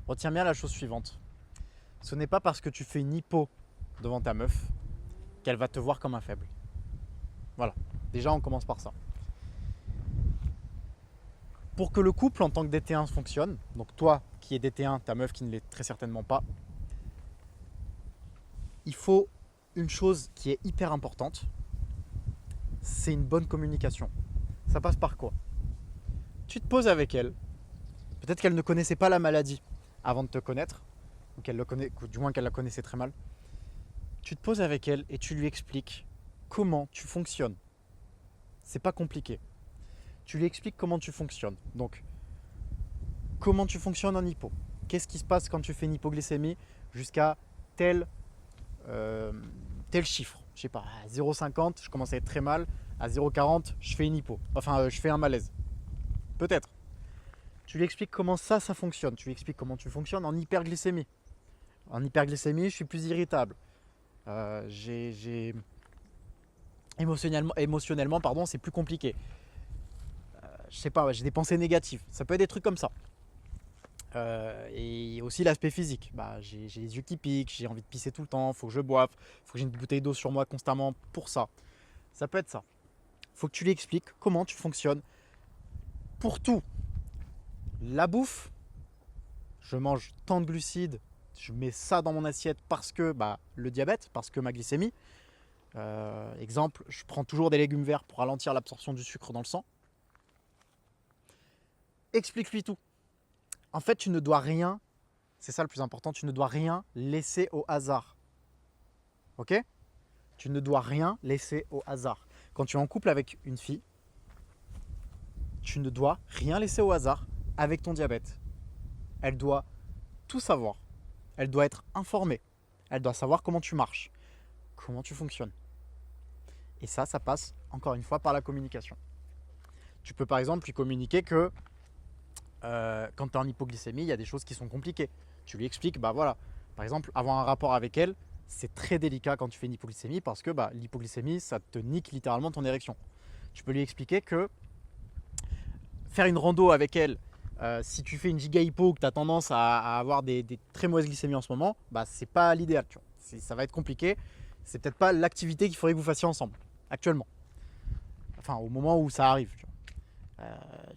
Retiens bien la chose suivante. Ce n'est pas parce que tu fais une hypo devant ta meuf qu'elle va te voir comme un faible. Voilà. Déjà, on commence par ça. Pour que le couple en tant que DT1 fonctionne, donc toi qui es DT1, ta meuf qui ne l'est très certainement pas, il faut une chose qui est hyper importante, c'est une bonne communication. Ça passe par quoi? Tu te poses avec elle, peut-être qu'elle ne connaissait pas la maladie avant de te connaître, ou qu'elle le connaît, ou du moins qu'elle la connaissait très mal. Tu te poses avec elle et tu lui expliques comment tu fonctionnes. C'est pas compliqué. Tu lui expliques comment tu fonctionnes. Donc, comment tu fonctionnes en hypo. Qu'est-ce qui se passe quand tu fais une hypoglycémie jusqu'à tel, euh, tel chiffre. Je sais pas, à 0,50, je commence à être très mal. À 0,40, je fais une hypo. Enfin, je fais un malaise. Peut-être. Tu lui expliques comment ça fonctionne. Tu lui expliques comment tu fonctionnes en hyperglycémie. En hyperglycémie, je suis plus irritable. J'ai émotionnellement, pardon, c'est plus compliqué. Je sais pas, ouais, j'ai des pensées négatives. Ça peut être des trucs comme ça. Et aussi l'aspect physique. Bah, j'ai les yeux qui piquent, j'ai envie de pisser tout le temps, faut que je boive, faut que j'ai une bouteille d'eau sur moi constamment pour ça. Ça peut être ça. Faut que tu lui expliques comment tu fonctionnes pour tout. La bouffe, je mange tant de glucides, je mets ça dans mon assiette parce que le diabète, parce que ma glycémie. Exemple, je prends toujours des légumes verts pour ralentir l'absorption du sucre dans le sang. Explique-lui tout. En fait, tu ne dois rien, c'est ça le plus important, tu ne dois rien laisser au hasard. Ok? Tu ne dois rien laisser au hasard. Quand tu es en couple avec une fille, tu ne dois rien laisser au hasard avec ton diabète. Elle doit tout savoir. Elle doit être informée. Elle doit savoir comment tu marches, comment tu fonctionnes. Et ça passe encore une fois par la communication. Tu peux par exemple lui communiquer que quand tu es en hypoglycémie, il y a des choses qui sont compliquées. Tu lui expliques, voilà, par exemple, avoir un rapport avec elle, c'est très délicat quand tu fais une hypoglycémie parce que l'hypoglycémie, ça te nique littéralement ton érection. Tu peux lui expliquer que faire une rando avec elle, si tu fais une giga hypo, que tu as tendance à avoir des très mauvaises glycémies en ce moment, c'est pas l'idéal. Ça va être compliqué. C'est peut-être pas l'activité qu'il faudrait que vous fassiez ensemble, actuellement. Enfin, au moment où ça arrive.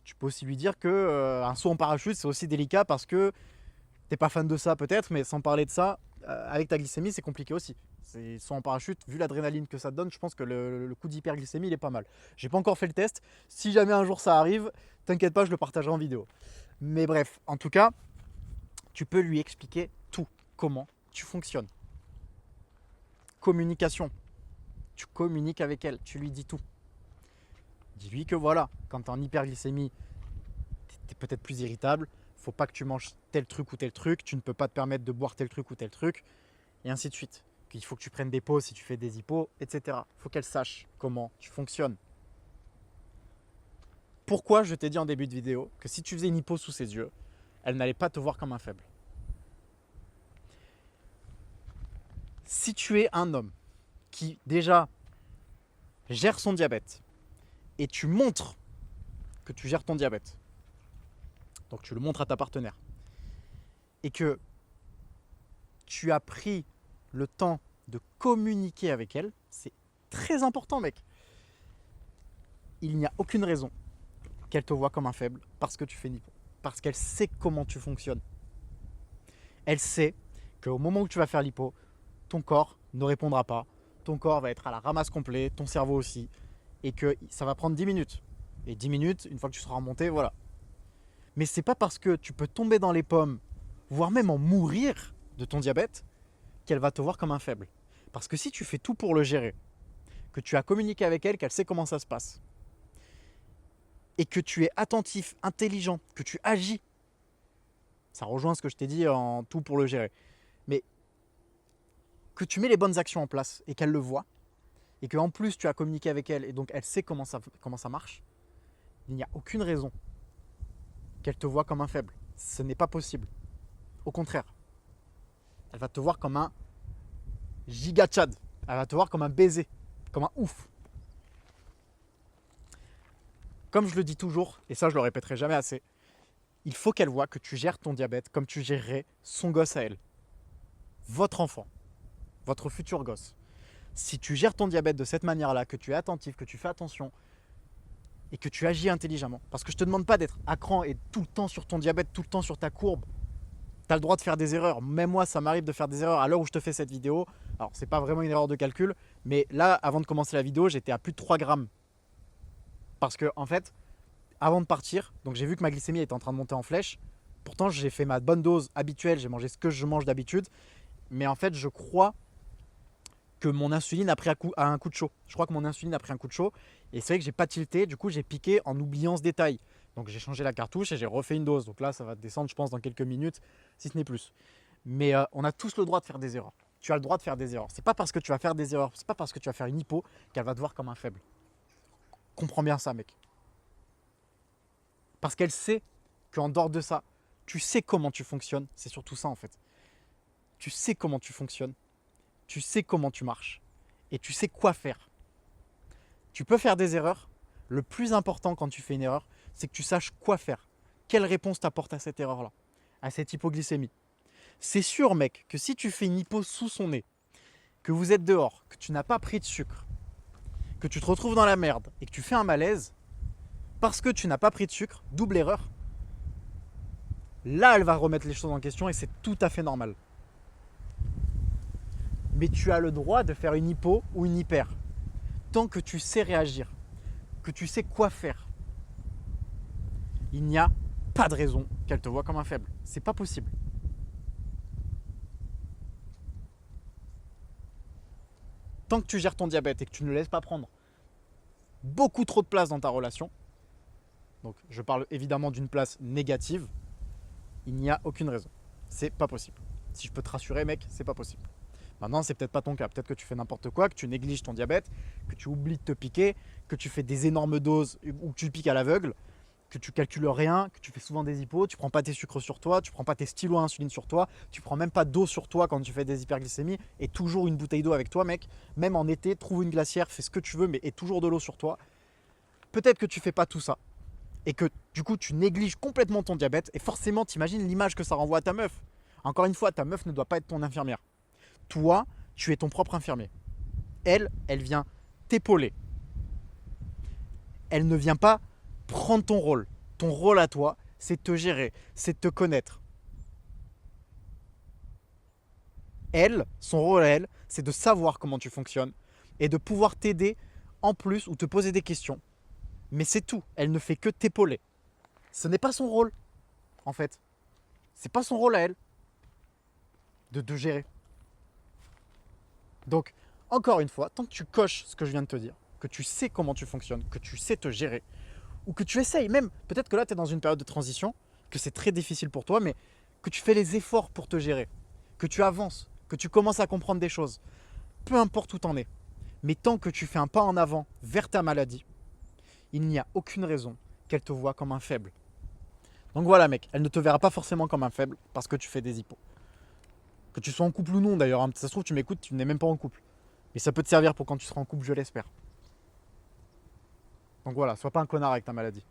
Tu peux aussi lui dire que un saut en parachute, c'est aussi délicat parce que t'es pas fan de ça peut-être, mais sans parler de ça, avec ta glycémie, c'est compliqué aussi. C'est saut en parachute, vu l'adrénaline que ça te donne, je pense que le coup d'hyperglycémie, il est pas mal. J'ai pas encore fait le test. Si jamais un jour ça arrive, t'inquiète pas, je le partagerai en vidéo. Mais bref, en tout cas, tu peux lui expliquer tout, comment tu fonctionnes. Communication. Tu communiques avec elle, tu lui dis tout. Dis-lui que voilà, quand tu es en hyperglycémie, tu es peut-être plus irritable, faut pas que tu manges tel truc ou tel truc, tu ne peux pas te permettre de boire tel truc ou tel truc, et ainsi de suite. Qu'il faut que tu prennes des pauses si tu fais des hypos, etc. Il faut qu'elle sache comment tu fonctionnes. Pourquoi je t'ai dit en début de vidéo que si tu faisais une hypo sous ses yeux, elle n'allait pas te voir comme un faible. Si tu es un homme qui déjà gère son diabète et tu montres que tu gères ton diabète, donc tu le montres à ta partenaire, et que tu as pris le temps de communiquer avec elle, c'est très important, mec. Il n'y a aucune raison qu'elle te voie comme un faible parce que tu fais une hypo. Parce qu'elle sait comment tu fonctionnes. Elle sait qu'au moment où tu vas faire l'hypo, ton corps ne répondra pas. Ton corps va être à la ramasse complet, ton cerveau aussi. Et que ça va prendre 10 minutes. Et 10 minutes, une fois que tu seras remonté, voilà. Mais c'est pas parce que tu peux tomber dans les pommes, voire même en mourir de ton diabète, qu'elle va te voir comme un faible. Parce que si tu fais tout pour le gérer, que tu as communiqué avec elle, qu'elle sait comment ça se passe, et que tu es attentif, intelligent, que tu agis, ça rejoint ce que je t'ai dit en tout pour le gérer, mais que tu mets les bonnes actions en place et qu'elle le voit, et qu'en plus tu as communiqué avec elle et donc elle sait comment ça marche, il n'y a aucune raison qu'elle te voie comme un faible. Ce n'est pas possible. Au contraire, elle va te voir comme un giga tchad. Elle va te voir comme un baiser, comme un ouf. Comme je le dis toujours, et ça je le répéterai jamais assez, Il faut qu'elle voie que tu gères ton diabète comme tu gérerais son gosse à elle. Votre enfant, votre futur gosse. Si tu gères ton diabète de cette manière-là, que tu es attentif, que tu fais attention et que tu agis intelligemment, parce que je ne te demande pas d'être à cran et tout le temps sur ton diabète, tout le temps sur ta courbe. Tu as le droit de faire des erreurs. Même moi, ça m'arrive de faire des erreurs à l'heure où je te fais cette vidéo. Alors, c'est pas vraiment une erreur de calcul, mais là, avant de commencer la vidéo, j'étais à plus de 3 grammes. Parce que, en fait, avant de partir, donc j'ai vu que ma glycémie était en train de monter en flèche. Pourtant, j'ai fait ma bonne dose habituelle, j'ai mangé ce que je mange d'habitude. Mais en fait, je crois que mon insuline a pris un coup de chaud. Je crois que mon insuline a pris un coup de chaud. Et c'est vrai que j'ai pas tilté, du coup, j'ai piqué en oubliant ce détail. Donc j'ai changé la cartouche et j'ai refait une dose. Donc là, ça va descendre, je pense, dans quelques minutes, si ce n'est plus. Mais on a tous le droit de faire des erreurs. Tu as le droit de faire des erreurs. C'est pas parce que tu vas faire des erreurs, c'est pas parce que tu vas faire une hypo qu'elle va te voir comme un faible. Comprends bien ça, mec. Parce qu'elle sait qu'en dehors de ça, tu sais comment tu fonctionnes. C'est surtout ça, en fait. Tu sais comment tu fonctionnes. Tu sais comment tu marches. Et tu sais quoi faire. Tu peux faire des erreurs. Le plus important quand tu fais une erreur, c'est que tu saches quoi faire. Quelle réponse t'apporte à cette erreur-là, à cette hypoglycémie. C'est sûr, mec, que si tu fais une hypo sous son nez, que vous êtes dehors, que tu n'as pas pris de sucre, que tu te retrouves dans la merde et que tu fais un malaise, parce que tu n'as pas pris de sucre, double erreur, là, elle va remettre les choses en question et c'est tout à fait normal. Mais tu as le droit de faire une hypo ou une hyper, tant que tu sais réagir, que tu sais quoi faire. Il n'y a pas de raison qu'elle te voie comme un faible. C'est pas possible. Tant que tu gères ton diabète et que tu ne laisses pas prendre beaucoup trop de place dans ta relation, donc je parle évidemment d'une place négative, il n'y a aucune raison. C'est pas possible. Si je peux te rassurer, mec, c'est pas possible. Maintenant, c'est peut-être pas ton cas. Peut-être que tu fais n'importe quoi, que tu négliges ton diabète, que tu oublies de te piquer, que tu fais des énormes doses ou que tu piques à l'aveugle, que tu calcules rien, que tu fais souvent des hypos, tu prends pas tes sucres sur toi, tu prends pas tes stylos à insuline sur toi, tu prends même pas d'eau sur toi quand tu fais des hyperglycémies et toujours une bouteille d'eau avec toi, mec. Même en été, trouve une glacière, fais ce que tu veux, mais aie toujours de l'eau sur toi. Peut-être que tu fais pas tout ça et que du coup tu négliges complètement ton diabète et forcément t'imagines l'image que ça renvoie à ta meuf. Encore une fois, ta meuf ne doit pas être ton infirmière. Toi, tu es ton propre infirmier. Elle vient t'épauler. Elle ne vient pas prendre ton rôle. Ton rôle à toi, c'est de te gérer, c'est de te connaître. Elle, son rôle à elle, c'est de savoir comment tu fonctionnes et de pouvoir t'aider en plus ou te poser des questions. Mais c'est tout. Elle ne fait que t'épauler. Ce n'est pas son rôle, en fait. C'est pas son rôle à elle de te gérer. Donc, encore une fois, tant que tu coches ce que je viens de te dire, que tu sais comment tu fonctionnes, que tu sais te gérer, ou que tu essayes même, peut-être que là tu es dans une période de transition, que c'est très difficile pour toi, mais que tu fais les efforts pour te gérer, que tu avances, que tu commences à comprendre des choses, peu importe où tu en es. Mais tant que tu fais un pas en avant vers ta maladie, il n'y a aucune raison qu'elle te voie comme un faible. Donc voilà mec, elle ne te verra pas forcément comme un faible parce que tu fais des hypos. Que tu sois en couple ou non d'ailleurs, hein. Ça se trouve tu m'écoutes, tu n'es même pas en couple. Mais ça peut te servir pour quand tu seras en couple, je l'espère. Donc voilà, sois pas un connard avec ta maladie.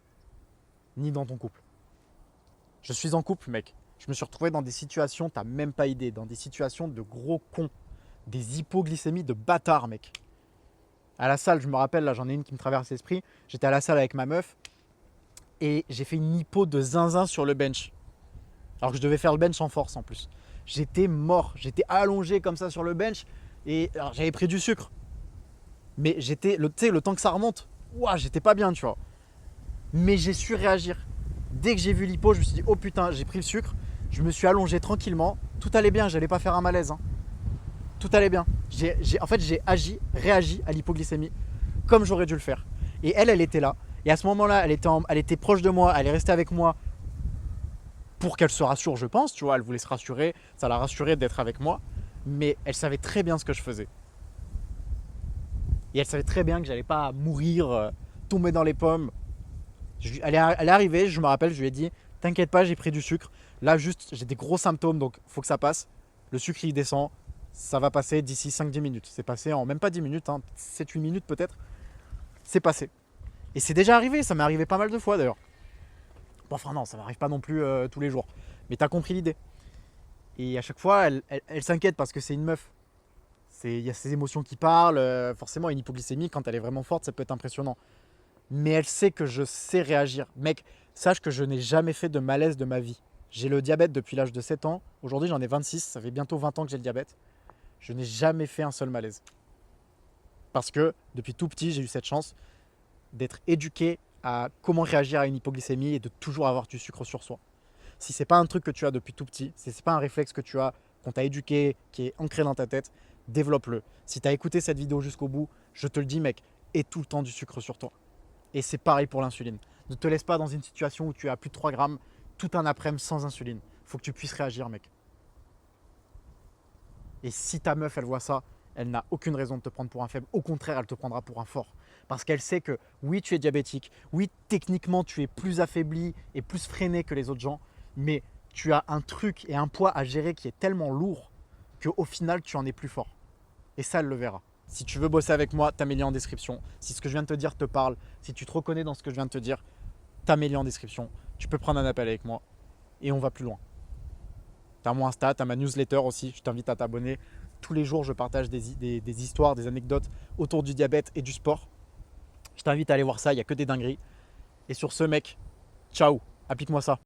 Ni dans ton couple. Je suis en couple, mec. Je me suis retrouvé dans des situations, t'as même pas idée, dans des situations de gros cons. Des hypoglycémies de bâtards, mec. À la salle, je me rappelle, là j'en ai une qui me traverse l'esprit. J'étais à la salle avec ma meuf et j'ai fait une hypo de zinzin sur le bench. Alors que je devais faire le bench en force en plus. J'étais mort, j'étais allongé comme ça sur le bench et alors, j'avais pris du sucre. Mais j'étais, tu sais, le temps que ça remonte, ouah, j'étais pas bien, tu vois. Mais j'ai su réagir. Dès que j'ai vu l'hypo, je me suis dit, oh putain, j'ai pris le sucre. Je me suis allongé tranquillement. Tout allait bien, j'allais pas faire un malaise. Hein. Tout allait bien. En fait, j'ai réagi à l'hypoglycémie comme j'aurais dû le faire. Et elle était là. Et à ce moment-là, elle était proche de moi, elle est restée avec moi pour qu'elle se rassure, je pense. Tu vois, elle voulait se rassurer. Ça l'a rassurée d'être avec moi. Mais elle savait très bien ce que je faisais. Et elle savait très bien que j'allais pas mourir, tomber dans les pommes. Elle est arrivée, je me rappelle, je lui ai dit t'inquiète pas, j'ai pris du sucre. Là, juste, j'ai des gros symptômes, donc il faut que ça passe. Le sucre, il descend. Ça va passer d'ici 5-10 minutes. C'est passé en même pas 10 minutes, hein, 7-8 minutes peut-être. C'est passé. Et c'est déjà arrivé, ça m'est arrivé pas mal de fois d'ailleurs. Bon, enfin non, ça n'arrive pas non plus tous les jours. Mais tu as compris l'idée. Et à chaque fois, elle s'inquiète parce que c'est une meuf. Il y a ses émotions qui parlent. Forcément, une hypoglycémie, quand elle est vraiment forte, ça peut être impressionnant. Mais elle sait que je sais réagir. Mec, sache que je n'ai jamais fait de malaise de ma vie. J'ai le diabète depuis l'âge de 7 ans. Aujourd'hui, j'en ai 26. Ça fait bientôt 20 ans que j'ai le diabète. Je n'ai jamais fait un seul malaise. Parce que depuis tout petit, j'ai eu cette chance d'être éduqué à comment réagir à une hypoglycémie et de toujours avoir du sucre sur soi. Si c'est pas un truc que tu as depuis tout petit, si c'est pas un réflexe que tu as, qu'on t'a éduqué, qui est ancré dans ta tête, développe-le. Si tu as écouté cette vidéo jusqu'au bout, je te le dis mec, aie tout le temps du sucre sur toi. Et c'est pareil pour l'insuline. Ne te laisse pas dans une situation où tu as plus de 3 grammes tout un après-midi sans insuline. Il faut que tu puisses réagir mec. Et si ta meuf elle voit ça, elle n'a aucune raison de te prendre pour un faible. Au contraire, elle te prendra pour un fort. Parce qu'elle sait que oui, tu es diabétique. Oui, techniquement, tu es plus affaibli et plus freiné que les autres gens. Mais tu as un truc et un poids à gérer qui est tellement lourd qu'au final, tu en es plus fort. Et ça, elle le verra. Si tu veux bosser avec moi, t'as mes liens en description. Si ce que je viens de te dire te parle, si tu te reconnais dans ce que je viens de te dire, t'as mes liens en description. Tu peux prendre un appel avec moi et on va plus loin. T'as mon Insta, t'as ma newsletter aussi, je t'invite à t'abonner. Tous les jours, je partage des histoires, des anecdotes autour du diabète et du sport. Je t'invite à aller voir ça, il n'y a que des dingueries. Et sur ce, mec, ciao, applique-moi ça.